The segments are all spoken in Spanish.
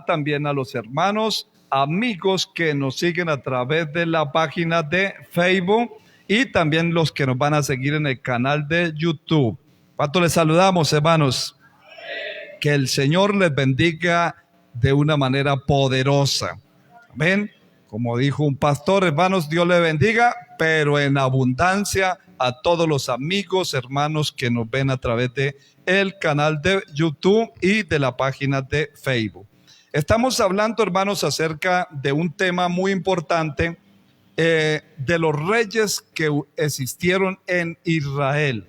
también a los hermanos, amigos que nos siguen a través de la página de Facebook y también los que nos van a seguir en el canal de YouTube. ¿Cuánto les saludamos, hermanos? Que el Señor les bendiga de una manera poderosa. Amén. Como dijo un pastor, hermanos, Dios les bendiga, pero en abundancia a todos los amigos, hermanos que nos ven a través de el canal de YouTube y de la página de Facebook. Estamos hablando, hermanos, acerca de un tema muy importante de los reyes que existieron en Israel.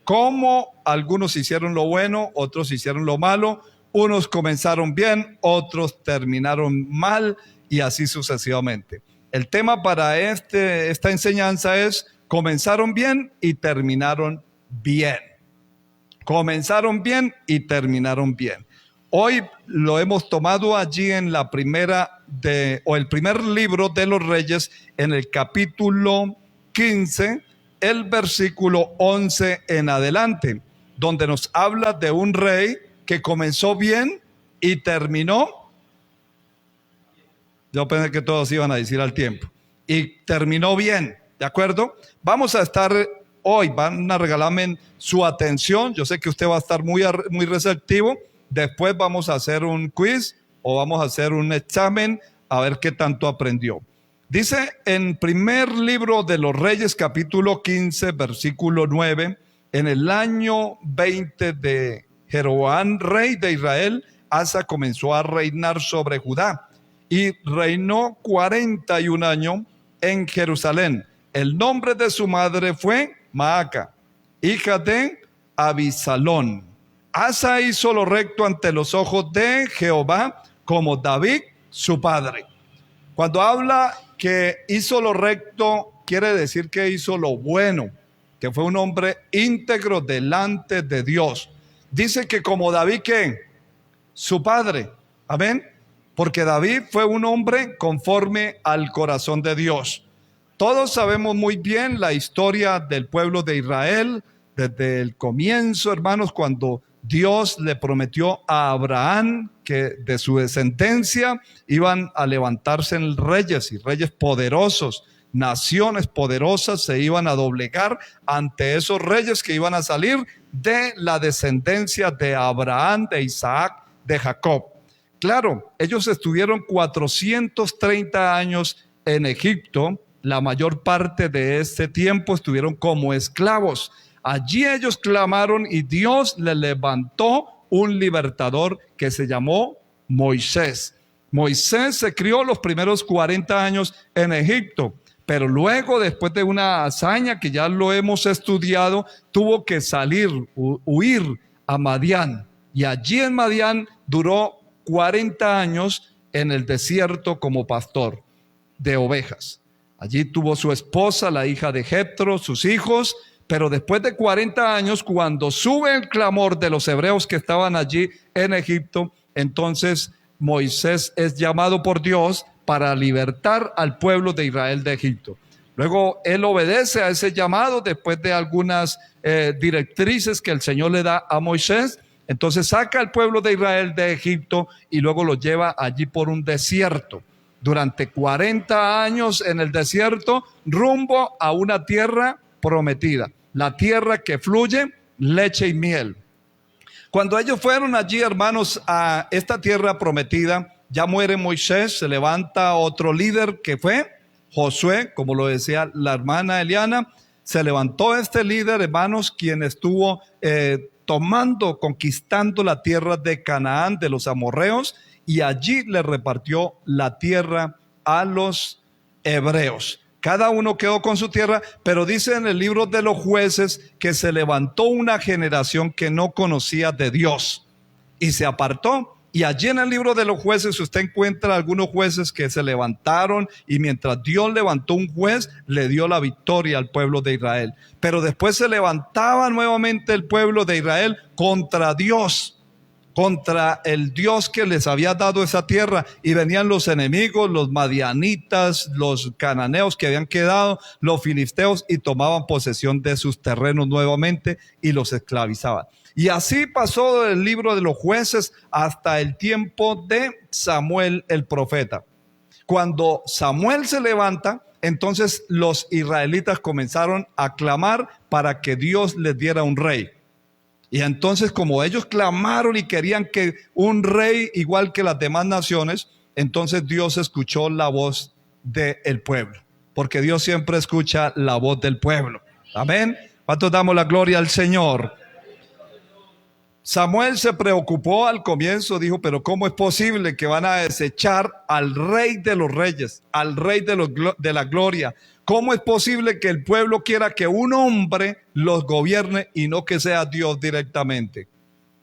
Cómo algunos hicieron lo bueno, otros hicieron lo malo, unos comenzaron bien, otros terminaron mal y así sucesivamente. El tema para esta enseñanza es: comenzaron bien y terminaron bien. Comenzaron bien y terminaron bien. Hoy lo hemos tomado allí en la el primer libro de los Reyes, en el capítulo 15, el versículo 11 en adelante, donde nos habla de un rey que comenzó bien y terminó. Yo pensé que todos iban a decir al tiempo. Y terminó bien, ¿de acuerdo? Vamos a estar hoy, van a regalarme su atención. Yo sé que usted va a estar muy receptivo. Después vamos a hacer un quiz o vamos a hacer un examen a ver qué tanto aprendió. Dice en primer libro de los Reyes, capítulo 15, versículo 9: en el año 20 de Jeroboam, rey de Israel, Asa comenzó a reinar sobre Judá y reinó 41 años en Jerusalén. El nombre de su madre fue Maaca, hija de Abisalón. Asa hizo lo recto ante los ojos de Jehová, como David, su padre. Cuando habla que hizo lo recto, quiere decir que hizo lo bueno, que fue un hombre íntegro delante de Dios. Dice que como David, ¿qué? Su padre. Amén. Porque David fue un hombre conforme al corazón de Dios. Todos sabemos muy bien la historia del pueblo de Israel, desde el comienzo, hermanos, cuando Dios le prometió a Abraham que de su descendencia iban a levantarse reyes y reyes poderosos, naciones poderosas se iban a doblegar ante esos reyes que iban a salir de la descendencia de Abraham, de Isaac, de Jacob. Claro, ellos estuvieron 430 años en Egipto. La mayor parte de este tiempo estuvieron como esclavos. Allí ellos clamaron y Dios le levantó un libertador que se llamó Moisés. Moisés se crió los primeros 40 años en Egipto, pero luego, después de una hazaña que ya lo hemos estudiado, tuvo que huir a Madián. Y allí en Madián duró 40 años en el desierto como pastor de ovejas. Allí tuvo su esposa, la hija de Jetro, sus hijos. Pero después de 40 años, cuando sube el clamor de los hebreos que estaban allí en Egipto, entonces Moisés es llamado por Dios para libertar al pueblo de Israel de Egipto. Luego él obedece a ese llamado después de algunas directrices que el Señor le da a Moisés. Entonces saca al pueblo de Israel de Egipto y luego lo lleva allí por un desierto. Durante 40 años en el desierto, rumbo a una tierra prometida, la tierra que fluye leche y miel. Cuando ellos fueron allí, hermanos, a esta tierra prometida, ya muere Moisés, se levanta otro líder que fue Josué, como lo decía la hermana Eliana. Se levantó este líder, hermanos, quien estuvo conquistando la tierra de Canaán, de los amorreos, y allí le repartió la tierra a los hebreos. Cada uno quedó con su tierra, pero dice en el libro de los jueces que se levantó una generación que no conocía de Dios y se apartó. Y allí en el libro de los jueces usted encuentra algunos jueces que se levantaron y mientras Dios levantó un juez, le dio la victoria al pueblo de Israel. Pero después se levantaba nuevamente el pueblo de Israel contra Dios, contra el Dios que les había dado esa tierra, y venían los enemigos, los madianitas, los cananeos que habían quedado, los filisteos, y tomaban posesión de sus terrenos nuevamente y los esclavizaban. Y así pasó el libro de los jueces hasta el tiempo de Samuel el profeta. Cuando Samuel se levanta, entonces los israelitas comenzaron a clamar para que Dios les diera un rey. Y entonces, como ellos clamaron y querían que un rey igual que las demás naciones, entonces Dios escuchó la voz del pueblo, porque Dios siempre escucha la voz del pueblo. Amén. ¿Cuántos damos la gloria al Señor? Samuel se preocupó al comienzo, dijo, pero ¿cómo es posible que van a desechar al rey de los reyes, al rey de la gloria? ¿Cómo es posible que el pueblo quiera que un hombre los gobierne y no que sea Dios directamente?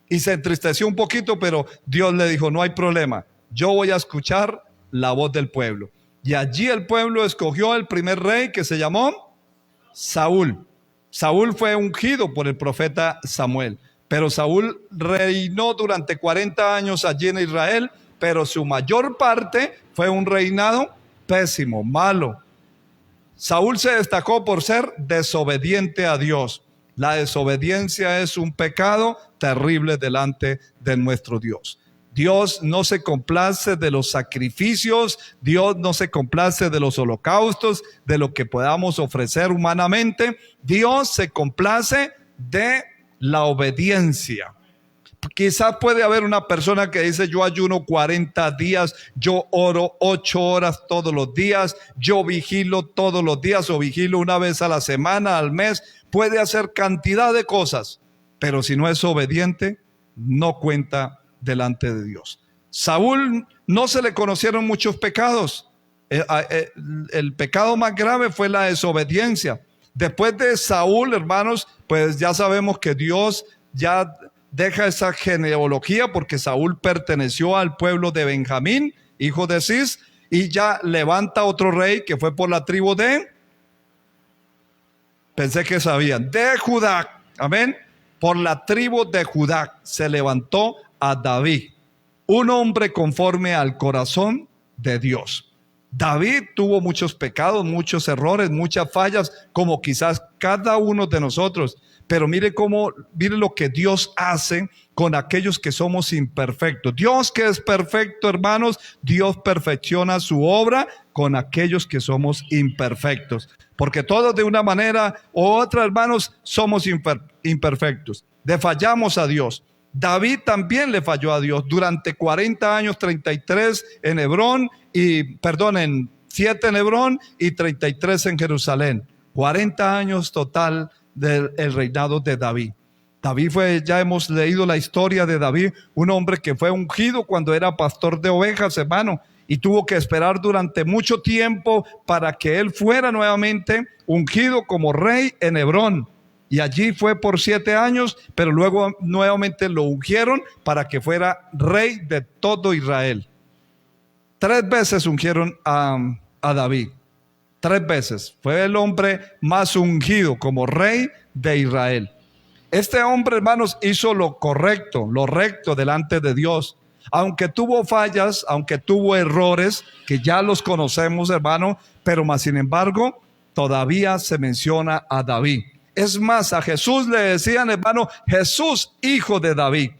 Y se entristeció un poquito, pero Dios le dijo, no hay problema, yo voy a escuchar la voz del pueblo. Y allí el pueblo escogió el primer rey, que se llamó Saúl. Saúl fue ungido por el profeta Samuel. Pero Saúl reinó durante 40 años allí en Israel, pero su mayor parte fue un reinado pésimo, malo. Saúl se destacó por ser desobediente a Dios. La desobediencia es un pecado terrible delante de nuestro Dios. Dios no se complace de los sacrificios, Dios no se complace de los holocaustos, de lo que podamos ofrecer humanamente. Dios se complace de la obediencia. Quizás puede haber una persona que dice, yo ayuno 40 días, yo oro 8 horas todos los días, yo vigilo todos los días o vigilo una vez a la semana, al mes. Puede hacer cantidad de cosas, pero si no es obediente, no cuenta delante de Dios. Saúl no se le conocieron muchos pecados. El pecado más grave fue la desobediencia. Después de Saúl, hermanos, pues ya sabemos que Dios ya deja esa genealogía, porque Saúl perteneció al pueblo de Benjamín, hijo de Cis, y ya levanta otro rey que fue por la tribu de, pensé que sabían, de Judá. Amén. Por la tribu de Judá se levantó a David, un hombre conforme al corazón de Dios. David tuvo muchos pecados, muchos errores, muchas fallas, como quizás cada uno de nosotros. Pero mire lo que Dios hace con aquellos que somos imperfectos. Dios, que es perfecto, hermanos, Dios perfecciona su obra con aquellos que somos imperfectos. Porque todos de una manera u otra, hermanos, somos imperfectos. Le fallamos a Dios. David también le falló a Dios durante 40 años, 33 en Hebrón, en 7 en Hebrón y 33 en Jerusalén. 40 años total del reinado de David. David ya hemos leído la historia de David, un hombre que fue ungido cuando era pastor de ovejas, hermano, y tuvo que esperar durante mucho tiempo para que él fuera nuevamente ungido como rey en Hebrón. Y allí fue por 7 años, pero luego nuevamente lo ungieron para que fuera rey de todo Israel. 3 veces ungieron a David. 3 veces. Fue el hombre más ungido como rey de Israel. Este hombre, hermanos, hizo lo correcto, lo recto delante de Dios. Aunque tuvo fallas, aunque tuvo errores, que ya los conocemos, hermano, pero más sin embargo, todavía se menciona a David. Es más, a Jesús le decían, hermano, Jesús, hijo de David.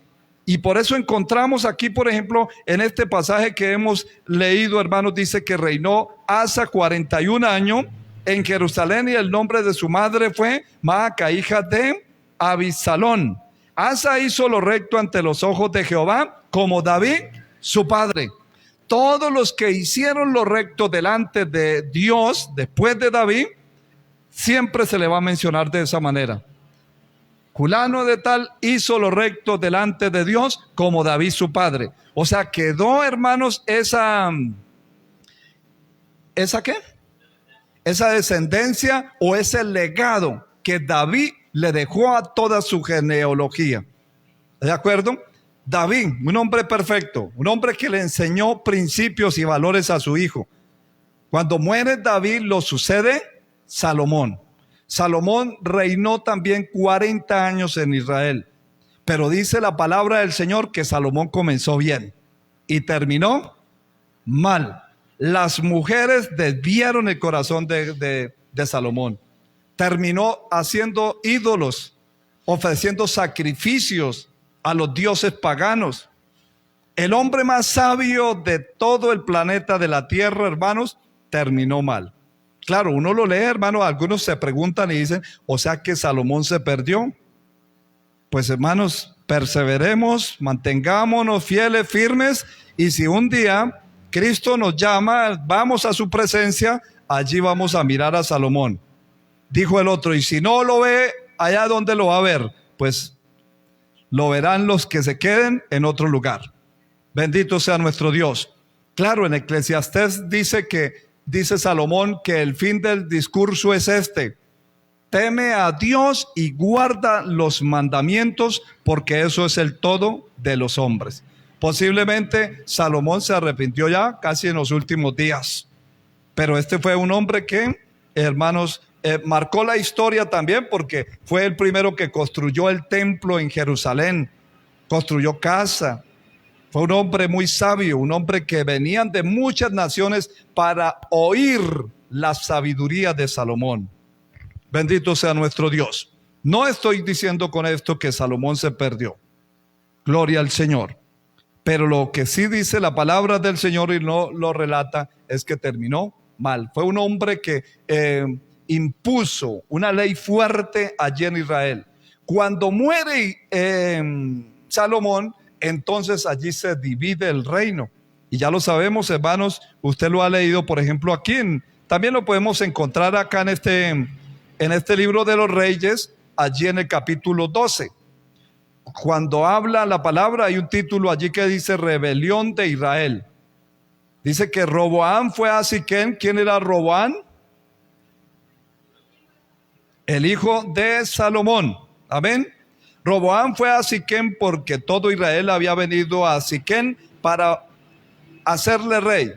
Y por eso encontramos aquí, por ejemplo, en este pasaje que hemos leído, hermanos, dice que reinó Asa 41 años en Jerusalén y el nombre de su madre fue Maaca, hija de Abisalón. Asa hizo lo recto ante los ojos de Jehová, como David, su padre. Todos los que hicieron lo recto delante de Dios, después de David, siempre se le va a mencionar de esa manera. Fulano de tal hizo lo recto delante de Dios como David su padre. O sea, quedó, hermanos, ¿esa qué? Esa descendencia o ese legado que David le dejó a toda su genealogía. ¿De acuerdo? David, un hombre perfecto, un hombre que le enseñó principios y valores a su hijo. Cuando muere David, lo sucede Salomón. Salomón reinó también 40 años en Israel, pero dice la palabra del Señor que Salomón comenzó bien y terminó mal. Las mujeres desviaron el corazón de Salomón. Terminó haciendo ídolos ofreciendo sacrificios a los dioses paganos. El hombre más sabio de todo el planeta de la tierra, hermanos, terminó mal. Claro, uno lo lee, hermano, algunos se preguntan y dicen, o sea que Salomón se perdió. Pues hermanos, perseveremos, mantengámonos fieles, firmes, y si un día Cristo nos llama, vamos a su presencia, allí vamos a mirar a Salomón. Dijo el otro, y si no lo ve, allá donde lo va a ver, pues lo verán los que se queden en otro lugar. Bendito sea nuestro Dios. Claro, en Eclesiastés dice Salomón que el fin del discurso es este: teme a Dios y guarda los mandamientos, porque eso es el todo de los hombres. Posiblemente Salomón se arrepintió ya casi en los últimos días, pero este fue un hombre que, hermanos, marcó la historia también, porque fue el primero que construyó el templo en Jerusalén, construyó casa. Fue un hombre muy sabio, un hombre que venían de muchas naciones para oír la sabiduría de Salomón. Bendito sea nuestro Dios. No estoy diciendo con esto que Salomón se perdió. Gloria al Señor. Pero lo que sí dice la palabra del Señor y no lo relata es que terminó mal. Fue un hombre que impuso una ley fuerte allí en Israel. Cuando muere Salomón, entonces allí se divide el reino. Y ya lo sabemos, hermanos, usted lo ha leído, por ejemplo, aquí. También lo podemos encontrar acá en este libro de los Reyes, allí en el capítulo 12. Cuando habla la palabra, hay un título allí que dice rebelión de Israel. Dice que Roboam fue a Siquem. ¿Quién era Roboam? El hijo de Salomón. Amén. Roboam fue a Siquem porque todo Israel había venido a Siquem para hacerle rey.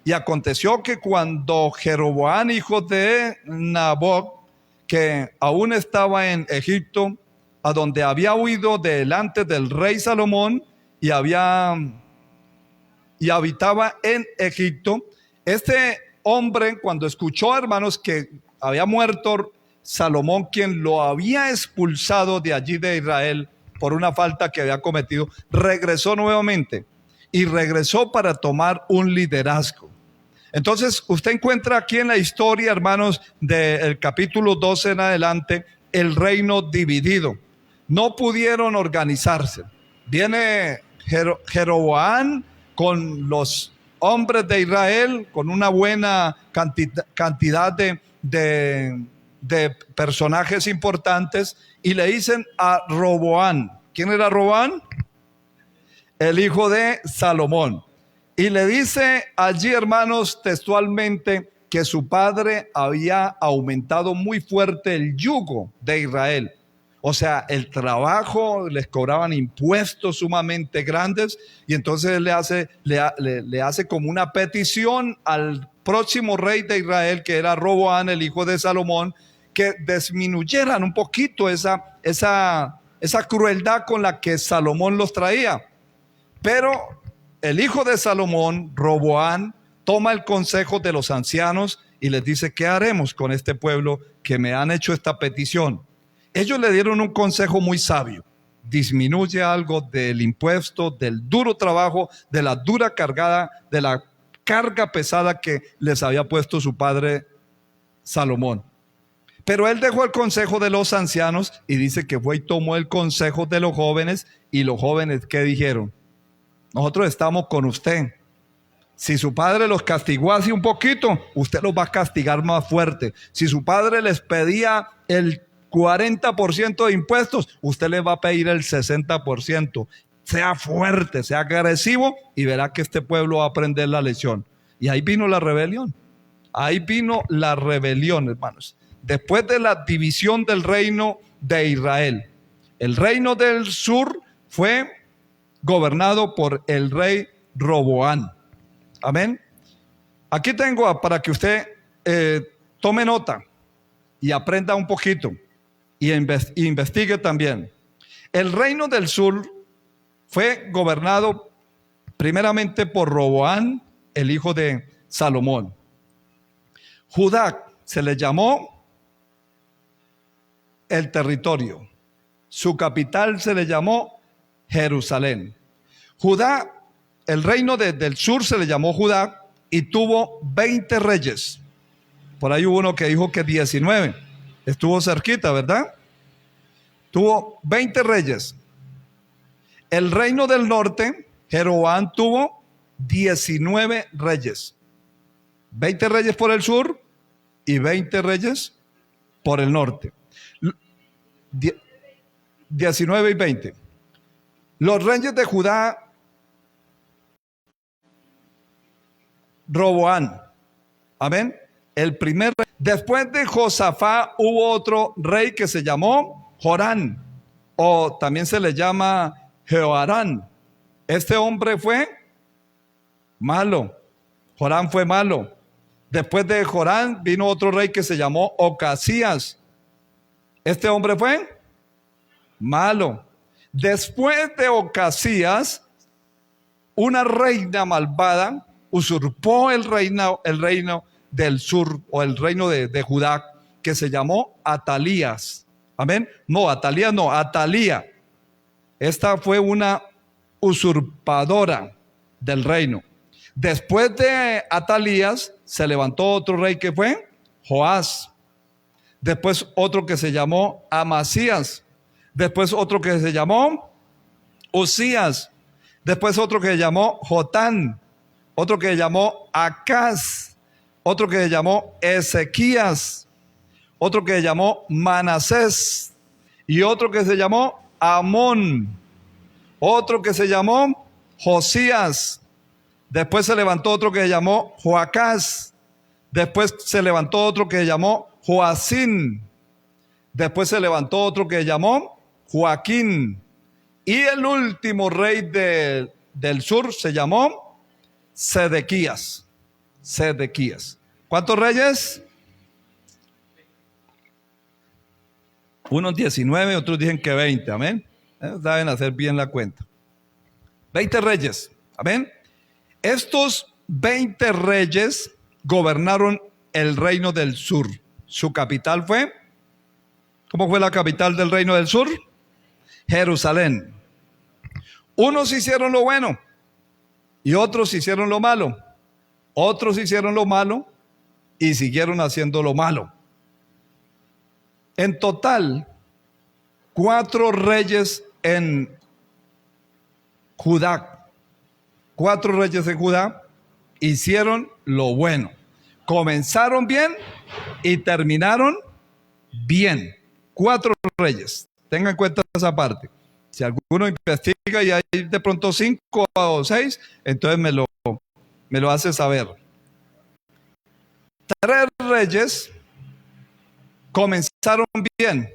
Y aconteció que cuando Jeroboam, hijo de Naboc, que aún estaba en Egipto, a donde había huido delante del rey Salomón y habitaba en Egipto, este hombre, cuando escuchó, hermanos, que había muerto Salomón, quien lo había expulsado de allí de Israel por una falta que había cometido, regresó nuevamente y regresó para tomar un liderazgo. Entonces usted encuentra aquí en la historia, hermanos, del capítulo 12 en adelante, el reino dividido. No pudieron organizarse. Viene Jeroboam con los hombres de Israel, con una buena cantidad de personajes importantes, y le dicen a Roboam. ¿Quién era Roboam? El hijo de Salomón. Y le dice allí, hermanos, textualmente, que su padre había aumentado muy fuerte el yugo de Israel. O sea, el trabajo, les cobraban impuestos sumamente grandes, y entonces le hace como una petición al próximo rey de Israel, que era Roboam, el hijo de Salomón, que disminuyeran un poquito esa crueldad con la que Salomón los traía. Pero el hijo de Salomón, Roboam, toma el consejo de los ancianos y les dice: ¿qué haremos con este pueblo que me han hecho esta petición? Ellos le dieron un consejo muy sabio: disminuye algo del impuesto, del duro trabajo, de la dura cargada, de la carga pesada que les había puesto su padre Salomón. Pero él dejó el consejo de los ancianos y dice que fue y tomó el consejo de los jóvenes. Y los jóvenes, ¿qué dijeron? Nosotros estamos con usted. Si su padre los castigó así un poquito, usted los va a castigar más fuerte. Si su padre les pedía el 40% de impuestos, usted les va a pedir el 60%. Sea fuerte, sea agresivo, y verá que este pueblo va a aprender la lección. Y ahí vino la rebelión. Ahí vino la rebelión, hermanos. Después de la división del reino de Israel, el reino del sur fue gobernado por el rey Roboam. Amén. Aquí tengo para que usted tome nota y aprenda un poquito y investigue también. El reino del sur fue gobernado primeramente por Roboam, el hijo de Salomón. Judá se le llamó el territorio. Su capital se le llamó Jerusalén. Judá, el reino del sur se le llamó Judá y tuvo 20 reyes. Por ahí hubo uno que dijo que 19. Estuvo cerquita, ¿verdad? Tuvo 20 reyes. El reino del norte, Jeroboam, tuvo 19 reyes. 20 reyes por el sur y 20 reyes por el norte. 19 y 20. Los reyes de Judá, Roboán. Amén. El primer rey. Después de Josafá hubo otro rey que se llamó Jorán, o también se le llama Jehoarán. Este hombre fue malo. Jorán fue malo. Después de Jorán vino otro rey que se llamó Ocasías. Este hombre fue malo. Después de Ocasías, una reina malvada usurpó el reino del sur, o el reino de Judá, que se llamó Atalías. Amén. No, Atalías no, Atalía. Esta fue una usurpadora del reino. Después de Atalías se levantó otro rey que fue Joás. Después otro que se llamó Amasías. Después otro que se llamó Usías. Después otro que se llamó Jotán. Otro que se llamó Acaz. Otro que se llamó Ezequías. Otro que se llamó Manasés. Y otro que se llamó Amón. Otro que se llamó Josías. Después se levantó otro que se llamó Joacás. Después se levantó otro que se llamó Joacín. Después se levantó otro que se llamó Joaquín. Y el último rey del sur se llamó Sedequías. Sedequías. ¿Cuántos reyes? Unos 19, otros dicen que 20, amén. Deben hacer bien la cuenta. 20 reyes, amén. Estos 20 reyes gobernaron el reino del sur. Su capital fue, ¿cómo fue la capital del reino del sur? Jerusalén. Unos hicieron lo bueno y otros hicieron lo malo. Otros hicieron lo malo y siguieron haciendo lo malo. En total, 4 reyes en Judá. 4 reyes en Judá hicieron lo bueno. Comenzaron bien y terminaron bien. 4 reyes. Tengan en cuenta esa parte. Si alguno investiga y hay de pronto 5 o 6, entonces me lo hace saber. 3 reyes comenzaron bien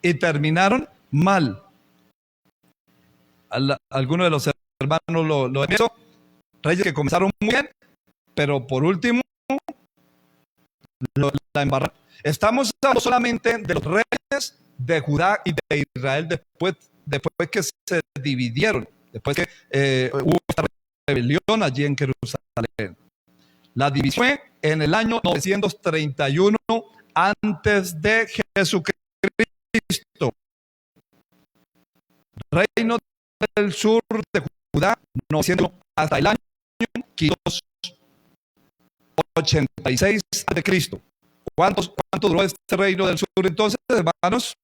y terminaron mal. Algunos de los hermanos lo hizo. Reyes que comenzaron muy bien, pero por último la embarraron. Estamos hablando solamente de los reyes de Judá y de Israel después que se dividieron, después que hubo esta rebelión allí en Jerusalén. La división fue en el año 931 antes de Jesucristo. Reino del sur de Judá, 900 hasta el año 586 de Cristo. ¿Cuánto duró este reino del sur entonces, hermanos?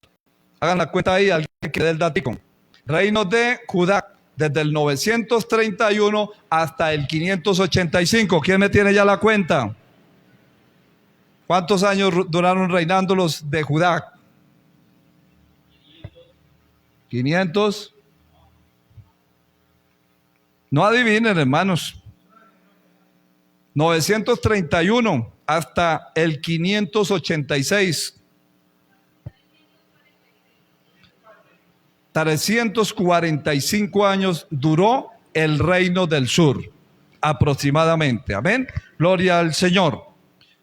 Hagan la cuenta ahí, alguien que dé el datico. Reino de Judá, desde el 931 hasta el 585. ¿Quién me tiene ya la cuenta? ¿Cuántos años duraron reinando los de Judá? 500. No adivinen, hermanos. 931 hasta el 586. 345 años duró el reino del sur, aproximadamente. Amén. Gloria al Señor.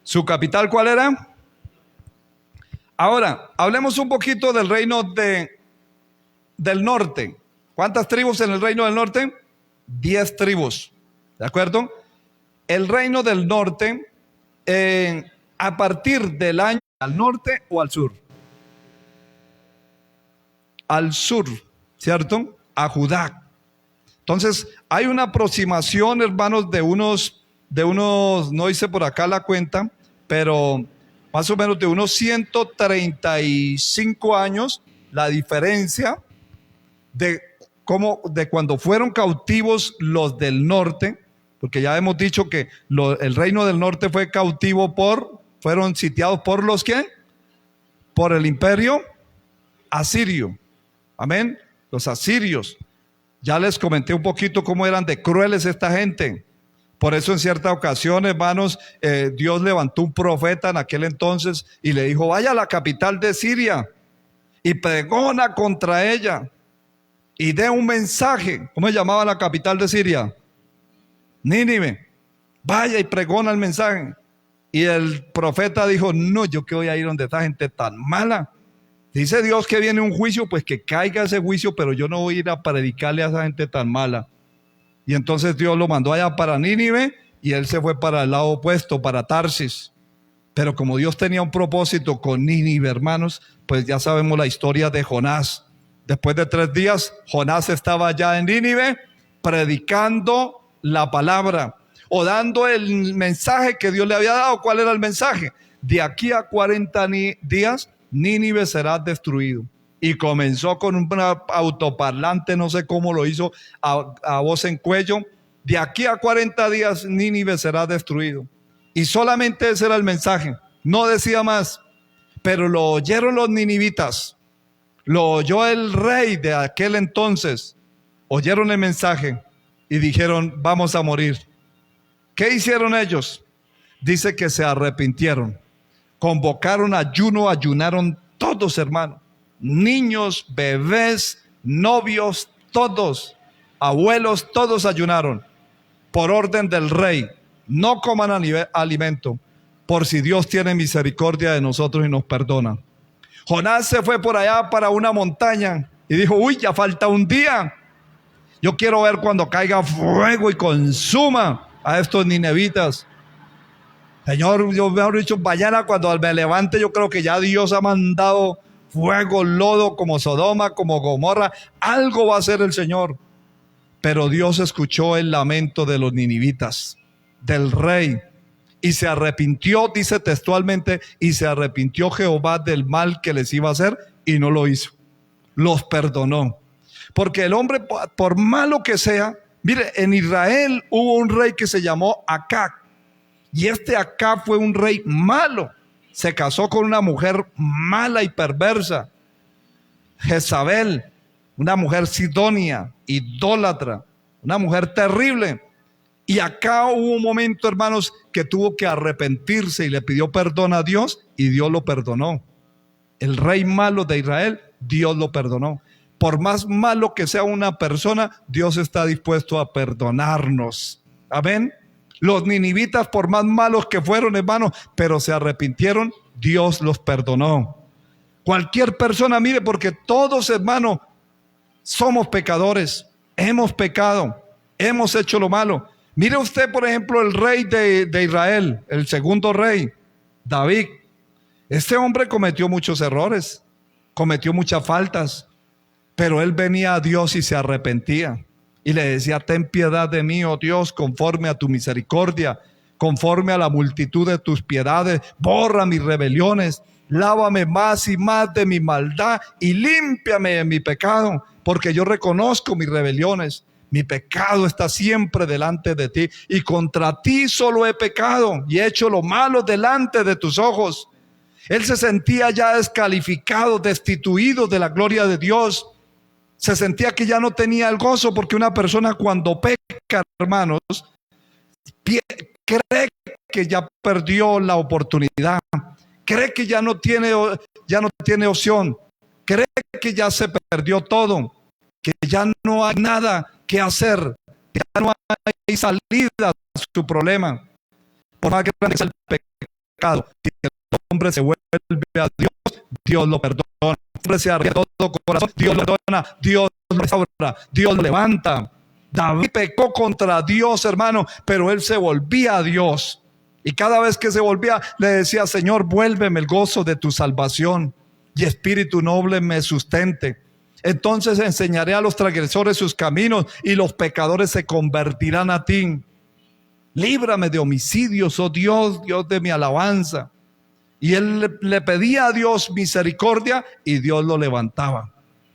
¿Su capital cuál era? Ahora, hablemos un poquito del reino del norte. ¿Cuántas tribus en el reino del norte? 10 tribus. ¿De acuerdo? El reino del norte, a partir del año, ¿al norte o al sur? al sur, ¿cierto? A Judá. Entonces, hay una aproximación, hermanos, de unos, no hice por acá la cuenta, pero más o menos de unos 135 años, la diferencia de cuando fueron cautivos los del norte, porque ya hemos dicho que el reino del norte fue cautivo fueron sitiados por los que, por el imperio asirio, amén, los asirios. Ya les comenté un poquito cómo eran de crueles esta gente. Por eso en cierta ocasión, hermanos, Dios levantó un profeta en aquel entonces y le dijo: vaya a la capital de Siria y pregona contra ella y dé un mensaje. ¿Cómo se llamaba la capital de Siria? Nínive. Vaya y pregona el mensaje. Y el profeta dijo: no, yo que voy a ir donde esta gente tan mala. Dice Dios que viene un juicio, pues que caiga ese juicio, pero yo no voy a ir a predicarle a esa gente tan mala. Y entonces Dios lo mandó allá para Nínive y él se fue para el lado opuesto, para Tarsis. Pero como Dios tenía un propósito con Nínive, hermanos, pues ya sabemos la historia de Jonás. Después de 3 días, Jonás estaba allá en Nínive predicando la palabra o dando el mensaje que Dios le había dado. ¿Cuál era el mensaje? De aquí a 40 días, Nínive será destruido. Y comenzó con un autoparlante, no sé cómo lo hizo, a voz en cuello: de aquí a 40 días Nínive será destruido. Y solamente ese era el mensaje, no decía más. Pero lo oyeron los ninivitas, lo oyó el rey de aquel entonces, oyeron el mensaje y dijeron: vamos a morir. ¿Qué hicieron ellos? Dice que se arrepintieron, convocaron ayuno, ayunaron todos, hermanos. Niños, bebés, novios, todos, abuelos, todos ayunaron por orden del rey. No coman alimento, por si Dios tiene misericordia de nosotros y nos perdona. Jonás se fue por allá para una montaña y dijo: uy, ya falta un día. Yo quiero ver cuando caiga fuego y consuma a estos ninevitas. Señor, yo mejor dicho, mañana cuando me levante, yo creo que ya Dios ha mandado fuego, lodo, como Sodoma, como Gomorra. Algo va a hacer el Señor. Pero Dios escuchó el lamento de los ninivitas, del rey, y se arrepintió, dice textualmente: y se arrepintió Jehová del mal que les iba a hacer, y no lo hizo. Los perdonó. Porque el hombre, por malo que sea, mire, en Israel hubo un rey que se llamó Acab. Y este Acab fue un rey malo. Se casó con una mujer mala y perversa, Jezabel, una mujer sidonia, idólatra, una mujer terrible. Y acá hubo un momento, hermanos, que tuvo que arrepentirse y le pidió perdón a Dios, y Dios lo perdonó. El rey malo de Israel, Dios lo perdonó. Por más malo que sea una persona, Dios está dispuesto a perdonarnos. Amén. Los ninivitas, por más malos que fueron, hermanos, pero se arrepintieron, Dios los perdonó. Cualquier persona, mire, porque todos, hermanos, somos pecadores, hemos pecado, hemos hecho lo malo. Mire usted, por ejemplo, el rey de Israel, el segundo rey, David. Este hombre cometió muchos errores, cometió muchas faltas, pero él venía a Dios y se arrepentía. Y le decía: ten piedad de mí, oh Dios, conforme a tu misericordia, conforme a la multitud de tus piedades, borra mis rebeliones, lávame más y más de mi maldad y límpiame de mi pecado, porque yo reconozco mis rebeliones. Mi pecado está siempre delante de ti, y contra ti solo he pecado y he hecho lo malo delante de tus ojos. Él se sentía ya descalificado, destituido de la gloria de Dios. Se sentía que ya no tenía el gozo, porque una persona cuando peca, hermanos, cree que ya perdió la oportunidad, cree que ya no tiene opción, cree que ya se perdió todo, que ya no hay nada que hacer, que ya no hay salida a su problema. Por más grande sea el pecado, si el hombre se vuelve a Dios, Dios lo perdona. El hombre se arriesga todo corazón, Dios lo perdona, Dios lo restaura, Dios lo levanta. David pecó contra Dios, hermano, pero él se volvía a Dios. Y cada vez que se volvía, le decía: Señor, vuélveme el gozo de tu salvación, y espíritu noble me sustente. Entonces enseñaré a los transgresores sus caminos y los pecadores se convertirán a ti. Líbrame de homicidios, oh Dios, Dios de mi alabanza. Y él le pedía a Dios misericordia y Dios lo levantaba.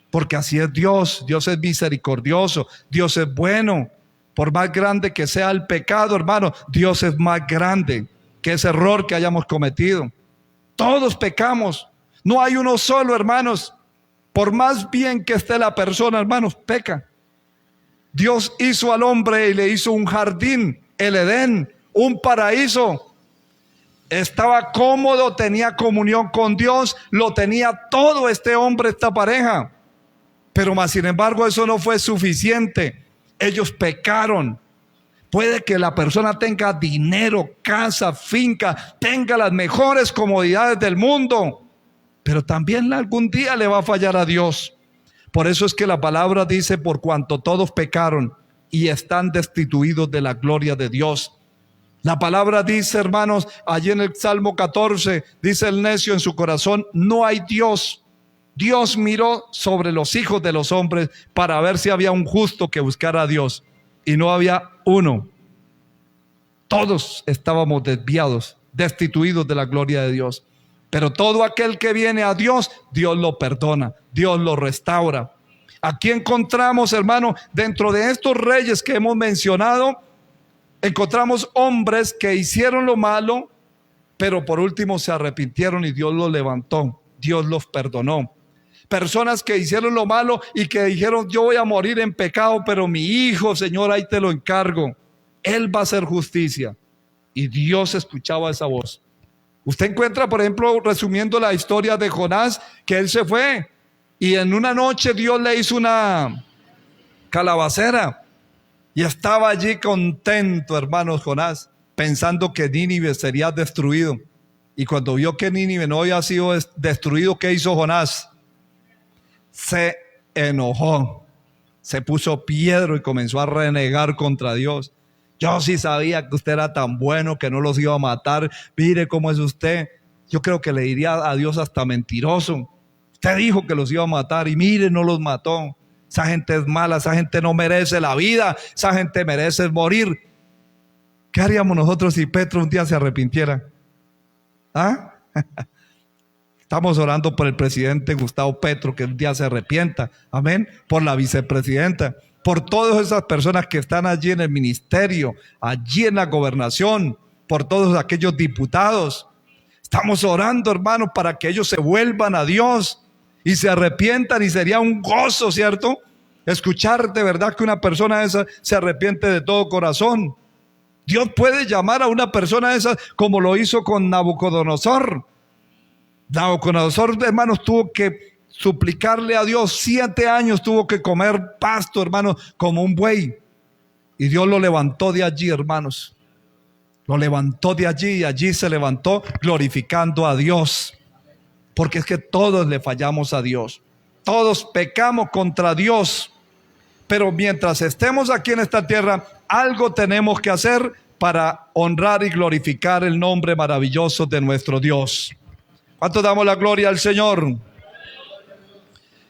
Porque así es Dios. Dios es misericordioso. Dios es bueno. Por más grande que sea el pecado, hermano, Dios es más grande que ese error que hayamos cometido. Todos pecamos. No hay uno solo, hermanos. Por más bien que esté la persona, hermanos, peca. Dios hizo al hombre y le hizo un jardín, el Edén, un paraíso. Estaba cómodo, tenía comunión con Dios, lo tenía todo este hombre, esta pareja. Pero más sin embargo eso no fue suficiente. Ellos pecaron. Puede que la persona tenga dinero, casa, finca, tenga las mejores comodidades del mundo, pero también algún día le va a fallar a Dios. Por eso es que la palabra dice: por cuanto todos pecaron y están destituidos de la gloria de Dios. La palabra dice, hermanos, allí en el Salmo 14, dice el necio en su corazón: no hay Dios. Dios miró sobre los hijos de los hombres para ver si había un justo que buscara a Dios, y no había uno. Todos estábamos desviados, destituidos de la gloria de Dios. Pero todo aquel que viene a Dios, Dios lo perdona, Dios lo restaura. Aquí encontramos, hermano, dentro de estos reyes que hemos mencionado, encontramos hombres que hicieron lo malo, pero por último se arrepintieron y Dios los levantó, Dios los perdonó. Personas que hicieron lo malo y que dijeron: yo voy a morir en pecado, pero mi hijo, Señor, ahí te lo encargo, él va a hacer justicia. Y Dios escuchaba esa voz. Usted encuentra, por ejemplo, resumiendo la historia de Jonás, que él se fue y en una noche Dios le hizo una calabacera y estaba allí contento, hermanos, Jonás, pensando que Nínive sería destruido. Y cuando vio que Nínive no había sido destruido, ¿qué hizo Jonás? Se enojó, se puso piedro y comenzó a renegar contra Dios. Yo sí sabía que usted era tan bueno, que no los iba a matar. Mire cómo es usted. Yo creo que le diría a Dios hasta mentiroso. Usted dijo que los iba a matar y mire, no los mató. Esa gente es mala, esa gente no merece la vida, esa gente merece morir. ¿Qué haríamos nosotros si Petro un día se arrepintiera? ¿Ah? Estamos orando por el presidente Gustavo Petro, que un día se arrepienta. Amén. Por la vicepresidenta, por todas esas personas que están allí en el ministerio, allí en la gobernación, por todos aquellos diputados. Estamos orando, hermanos, para que ellos se vuelvan a Dios y se arrepientan, y sería un gozo, ¿cierto? Escuchar de verdad que una persona esa se arrepiente de todo corazón. Dios puede llamar a una persona esa como lo hizo con Nabucodonosor. Nabucodonosor, hermanos, tuvo que suplicarle a Dios. 7 años tuvo que comer pasto, hermanos, como un buey. Y Dios lo levantó de allí, hermanos. Lo levantó de allí y allí se levantó glorificando a Dios. Porque es que todos le fallamos a Dios. Todos pecamos contra Dios. Pero mientras estemos aquí en esta tierra, algo tenemos que hacer para honrar y glorificar el nombre maravilloso de nuestro Dios. ¿Cuánto damos la gloria al Señor?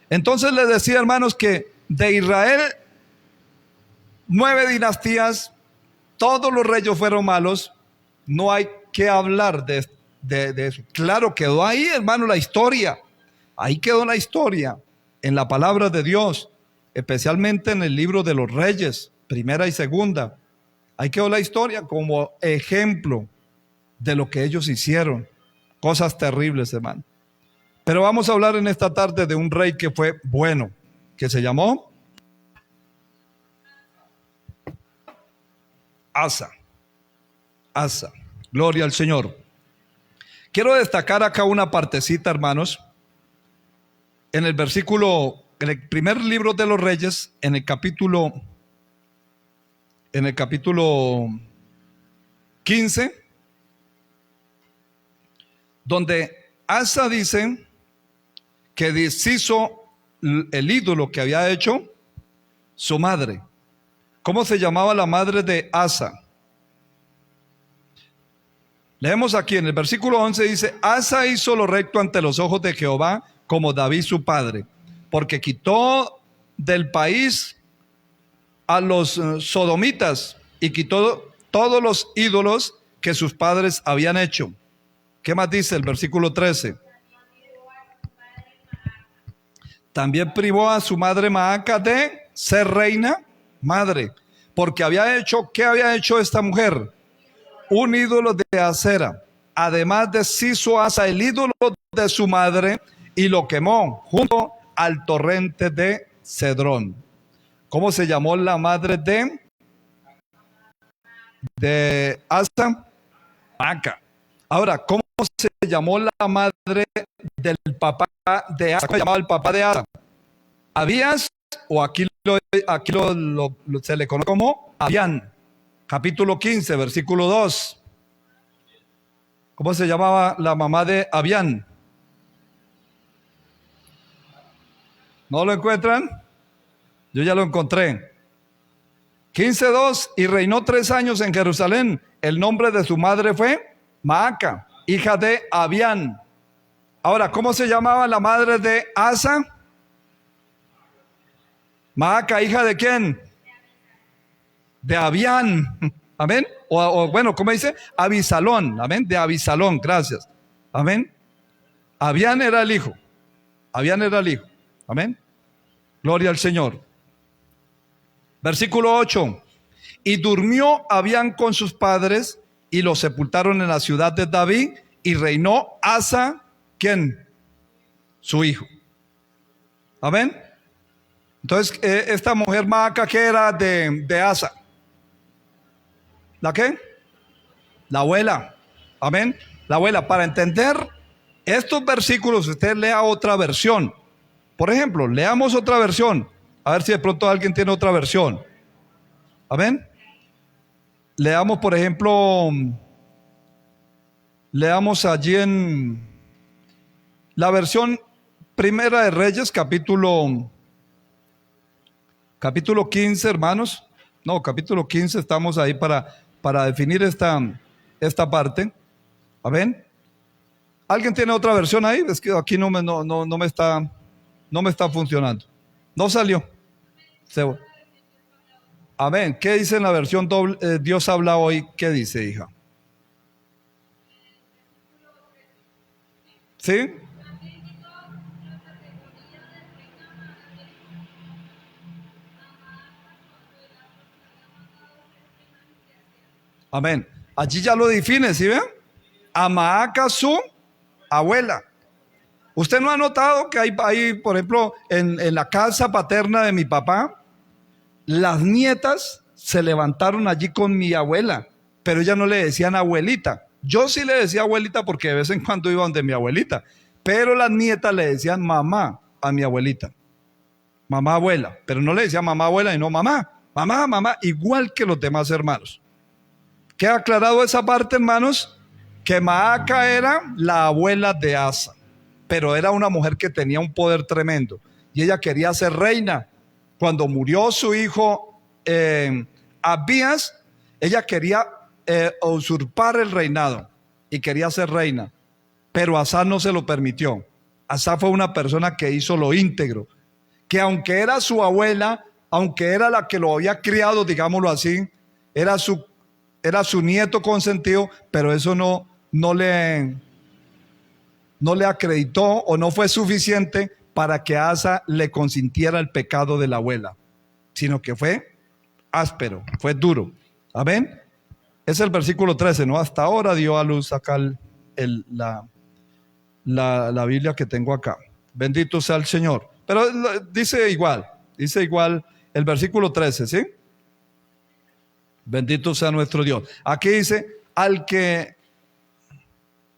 Entonces les decía, hermanos, que de Israel 9 dinastías, todos los reyes fueron malos. No hay que hablar de eso. Claro, quedó ahí, hermano, la historia. Ahí quedó la historia en la palabra de Dios, especialmente en el libro de los Reyes, primera y segunda. Ahí quedó la historia como ejemplo de lo que ellos hicieron. Cosas terribles, hermano. Pero vamos a hablar en esta tarde de un rey que fue bueno, que se llamó Asa. Asa. Gloria al Señor. Quiero destacar acá una partecita, hermanos. En el versículo, en el primer libro de los Reyes, en el capítulo 15, donde Asa dice que deshizo el ídolo que había hecho su madre. ¿Cómo se llamaba la madre de Asa? Leemos aquí en el versículo 11, dice: Asa hizo lo recto ante los ojos de Jehová, como David su padre. porque quitó del país a los sodomitas y quitó todos los ídolos que sus padres habían hecho. ¿Qué más dice el versículo 13? También privó a su madre Maaca de ser reina madre, porque había hecho, ¿qué había hecho esta mujer? Un ídolo de acera. Además deshizo Asa el ídolo de su madre y lo quemó junto al torrente de Cedrón. ¿Cómo se llamó la madre de Asa? Maaca. Ahora, ¿cómo se llamó la madre del papá de Asa? ¿Cómo se llamaba el papá de Asa? Abías, o aquí se le conoce como Abián. Capítulo 15, versículo 2. ¿Cómo se llamaba la mamá de Abián? ¿No lo encuentran? Yo ya lo encontré. 15:2. Y reinó 3 años en Jerusalén. El nombre de su madre fue Maaca, hija de Abián. Ahora, ¿cómo se llamaba la madre de Asa? Maaca, hija de quién? De Abián. Amén. O bueno, ¿cómo dice? Abisalón. Amén. De Abisalón. Gracias. Amén. Abián era el hijo. Abián era el hijo. Amén. Gloria al Señor. Versículo 8. Y durmió Abián con sus padres y los sepultaron en la ciudad de David y reinó Asa, ¿quién? Su hijo. Amén. Entonces, esta mujer Maaca, ¿qué era de Asa? ¿La qué? La abuela. Amén. La abuela. Para entender estos versículos, usted lea otra versión. Por ejemplo, leamos otra versión. A ver si de pronto alguien tiene otra versión. Amén. Leamos, por ejemplo, leamos allí en la versión Primera de Reyes, capítulo 15, hermanos. No, capítulo 15, estamos ahí para definir esta parte. Amén. ¿Alguien tiene otra versión ahí? Es que aquí no me está funcionando. No salió. Amén. ¿Qué dice en la versión Dios habla hoy? ¿Qué dice, hija? ¿Sí? Amén. Allí ya lo define, ¿sí ven? A Maaca, su abuela. ¿Usted no ha notado que hay por ejemplo, en la casa paterna de mi papá, las nietas se levantaron allí con mi abuela, pero ellas no le decían abuelita? Yo sí le decía abuelita porque de vez en cuando iba donde mi abuelita, pero las nietas le decían mamá a mi abuelita, mamá abuela, pero no le decía mamá abuela y no mamá, mamá, mamá, igual que los demás hermanos. ¿Queda aclarado esa parte, hermanos? Que Maaca era la abuela de Asa, pero era una mujer que tenía un poder tremendo y ella quería ser reina. Cuando murió su hijo Abías, ella quería usurpar el reinado y quería ser reina, pero Asa no se lo permitió. Asa fue una persona que hizo lo íntegro, que aunque era su abuela, aunque era la que lo había criado, digámoslo así, era su nieto consentido, pero eso no le acreditó o no fue suficiente para que Asa le consintiera el pecado de la abuela, sino que fue áspero, fue duro. Amén. Es el versículo 13, ¿no? Hasta ahora dio a luz acá la Biblia que tengo acá. Bendito sea el Señor. Pero dice igual el versículo 13, ¿sí? Bendito sea nuestro Dios. Aquí dice,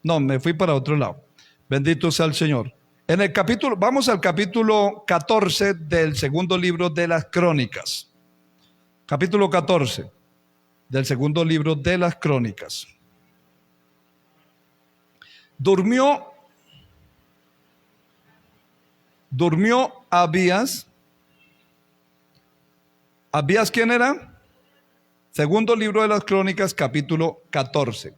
no, me fui para otro lado. Bendito sea el Señor. Vamos al capítulo 14 del segundo libro de las Crónicas. Capítulo 14 del segundo libro de las Crónicas. Durmió Abías. ¿Abías quién era? Segundo libro de las Crónicas, capítulo 14.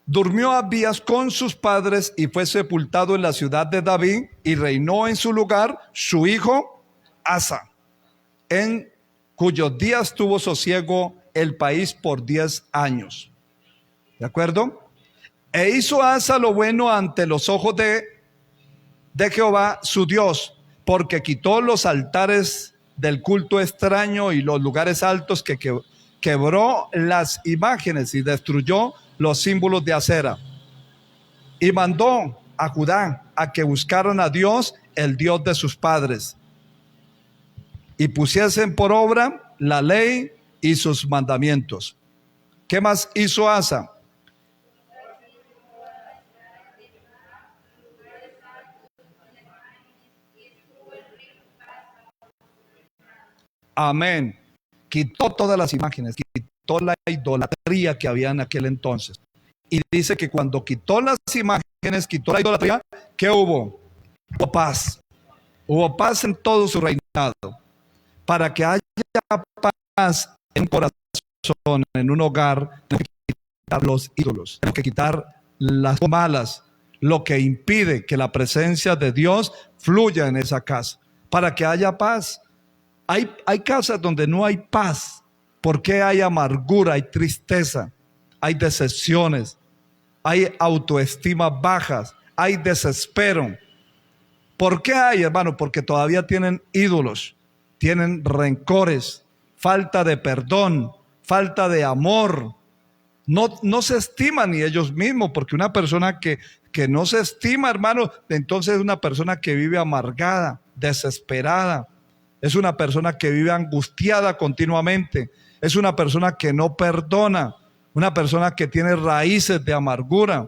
Durmió Abías con sus padres y fue sepultado en la ciudad de David, y reinó en su lugar su hijo Asa, en cuyos días tuvo sosiego el país por 10 años. ¿De acuerdo? E hizo Asa lo bueno ante los ojos de Jehová su Dios, porque quitó los altares del culto extraño y los lugares altos, que quebró las imágenes y destruyó los símbolos de acera. Y mandó a Judá a que buscaran a Dios, el Dios de sus padres, y pusiesen por obra la ley y sus mandamientos. ¿Qué más hizo Asa? Amén. Quitó todas las imágenes, quitó la idolatría que había en aquel entonces. Y dice que cuando quitó las imágenes, quitó la idolatría, ¿qué hubo? Hubo paz. Hubo paz en todo su reinado. Para que haya paz en un corazón, en un hogar, tenemos que quitar los ídolos, tenemos que quitar las malas, lo que impide que la presencia de Dios fluya en esa casa, para que haya paz. Hay casas donde no hay paz, porque hay amargura, hay tristeza, hay decepciones, hay autoestima bajas, hay desespero. ¿Por qué hay, hermano? Porque todavía tienen ídolos, tienen rencores, falta de perdón, falta de amor. No se estiman ni ellos mismos, porque una persona que no se estima, hermano, entonces es una persona que vive amargada, desesperada. Es una persona que vive angustiada continuamente. Es una persona que no perdona. Una persona que tiene raíces de amargura.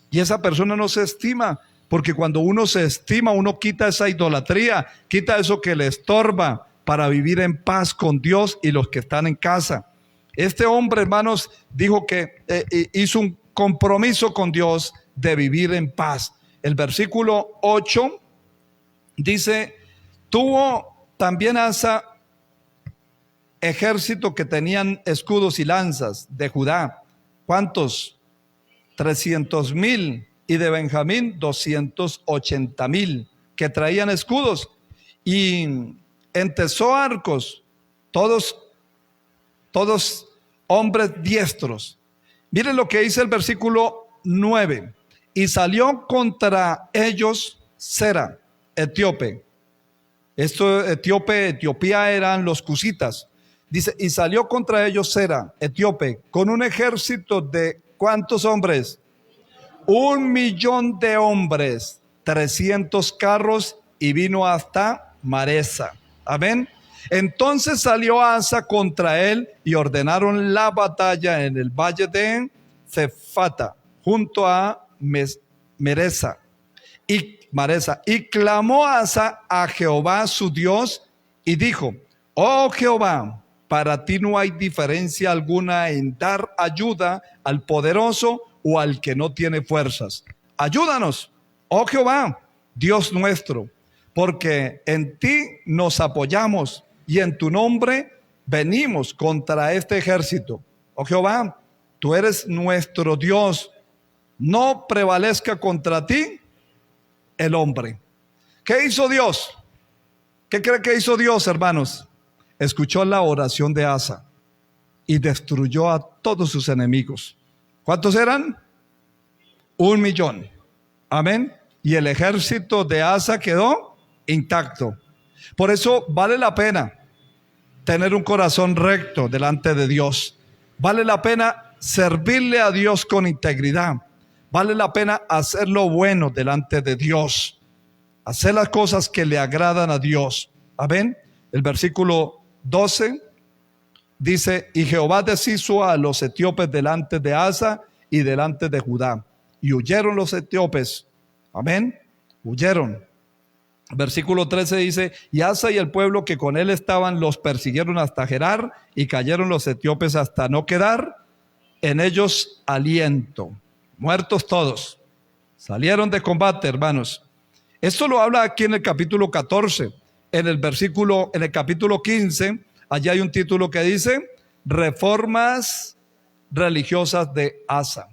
Y esa persona no se estima. Porque cuando uno se estima, uno quita esa idolatría. Quita eso que le estorba para vivir en paz con Dios y los que están en casa. Este hombre, hermanos, dijo que hizo un compromiso con Dios de vivir en paz. El versículo 8 dice: tuvo también Asa ejército que tenían escudos y lanzas de Judá. ¿Cuántos? 300,000. Y de Benjamín 280,000 que traían escudos. Y entesó arcos, todos hombres diestros. Miren lo que dice el versículo 9. Y salió contra ellos Sera, etíope. Etiopía eran los cusitas. Dice, y salió contra ellos Sera, etíope, con un ejército de ¿cuántos hombres? 1,000,000 de hombres, 300 carros, y vino hasta Maresa. Amén. Entonces salió Asa contra él y ordenaron la batalla en el valle de Cefata, junto a Maresa. Y clamó Asa a Jehová su Dios y dijo: oh Jehová, para ti no hay diferencia alguna en dar ayuda al poderoso o al que no tiene fuerzas. Ayúdanos, oh Jehová, Dios nuestro, porque en ti nos apoyamos y en tu nombre venimos contra este ejército. Oh Jehová, tú eres nuestro Dios, no prevalezca contra ti el hombre. ¿Qué hizo Dios? ¿Qué cree que hizo Dios, hermanos? Escuchó la oración de Asa y destruyó a todos sus enemigos. ¿Cuántos eran? 1,000,000. Amén. Y el ejército de Asa quedó intacto. Por eso vale la pena tener un corazón recto delante de Dios. Vale la pena servirle a Dios con integridad. Vale la pena hacer lo bueno delante de Dios. Hacer las cosas que le agradan a Dios. Amén. El versículo 12 dice: y Jehová deshizo a los etíopes delante de Asa y delante de Judá, y huyeron los etíopes. Amén. Huyeron. Versículo 13 dice: y Asa y el pueblo que con él estaban los persiguieron hasta Gerar, y cayeron los etíopes hasta no quedar en ellos aliento. Muertos todos. Salieron de combate, hermanos. Esto lo habla aquí en el capítulo 14. En el capítulo 15, allá hay un título que dice: reformas religiosas de Asa.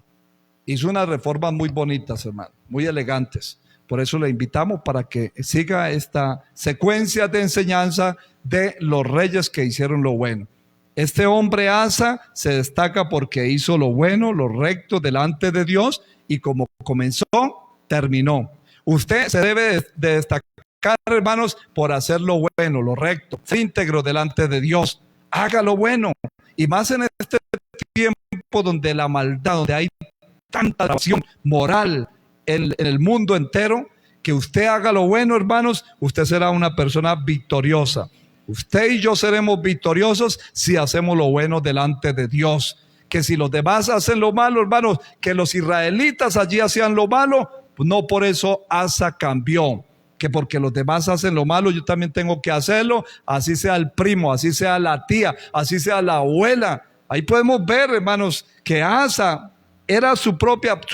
Hizo unas reformas muy bonitas, hermano, muy elegantes. Por eso le invitamos para que siga esta secuencia de enseñanza de los reyes que hicieron lo bueno. Este hombre Asa se destaca porque hizo lo bueno, lo recto delante de Dios, y como comenzó, terminó. Usted se debe de destacar, hermanos, por hacer lo bueno, lo recto, ser íntegro delante de Dios. Haga lo bueno, y más en este tiempo donde la maldad, donde hay tanta depravación moral en el mundo entero. Que usted haga lo bueno, hermanos, usted será una persona victoriosa. Usted y yo seremos victoriosos si hacemos lo bueno delante de Dios. Que si los demás hacen lo malo, hermanos, que los israelitas allí hacían lo malo, pues no por eso Asa cambió. Que porque los demás hacen lo malo, yo también tengo que hacerlo, así sea el primo, así sea la tía, así sea la abuela. Ahí podemos ver, hermanos, que Asa era su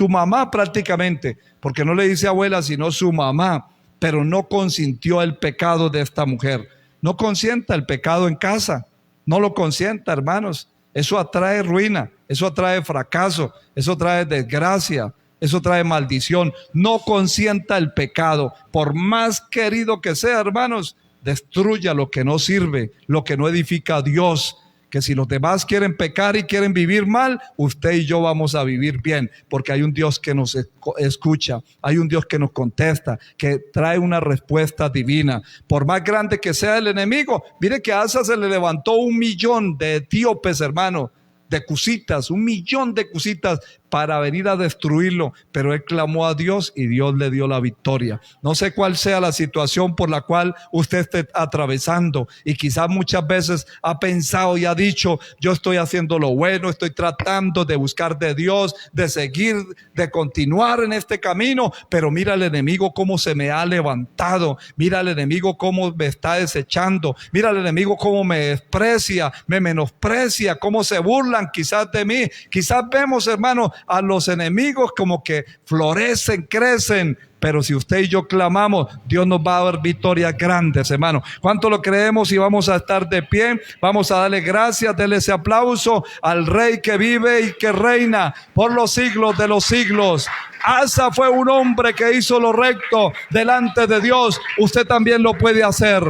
mamá prácticamente, porque no le dice abuela, sino su mamá, pero no consintió el pecado de esta mujer. No consienta el pecado en casa, no lo consienta, hermanos. Eso atrae ruina, eso atrae fracaso, eso trae desgracia, eso trae maldición. No consienta el pecado, por más querido que sea, hermanos. Destruya lo que no sirve, lo que no edifica a Dios. Que si los demás quieren pecar y quieren vivir mal, usted y yo vamos a vivir bien, porque hay un Dios que nos escucha, hay un Dios que nos contesta, que trae una respuesta divina. Por más grande que sea el enemigo, mire que a Asa se le levantó 1.000.000 de etíopes, hermano, de cusitas, 1.000.000 de cusitas para venir a destruirlo, pero él clamó a Dios y Dios le dio la victoria. No sé cuál sea la situación por la cual usted esté atravesando, y quizás muchas veces ha pensado y ha dicho: yo estoy haciendo lo bueno, estoy tratando de buscar de Dios, de seguir, de continuar en este camino, pero mira el enemigo cómo se me ha levantado, mira el enemigo cómo me está desechando, mira el enemigo cómo me desprecia, me menosprecia, cómo se burlan quizás de mí. Quizás vemos, hermano, a los enemigos como que florecen, crecen, pero si usted y yo clamamos, Dios nos va a dar victorias grandes, hermano. ¿Cuánto lo creemos? Y vamos a estar de pie, vamos a darle gracias, denle ese aplauso al Rey que vive y que reina por los siglos de los siglos. Asa fue un hombre que hizo lo recto delante de Dios. Usted también lo puede hacer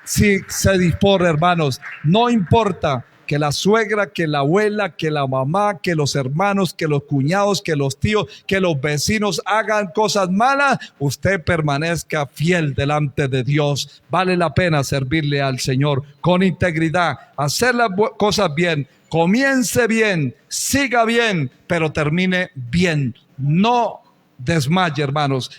si se dispone, hermanos. No importa que la suegra, que la abuela, que la mamá, que los hermanos, que los cuñados, que los tíos, que los vecinos hagan cosas malas, usted permanezca fiel delante de Dios. Vale la pena servirle al Señor con integridad, hacer las cosas bien, comience bien, siga bien, pero termine bien. No desmaye, hermanos.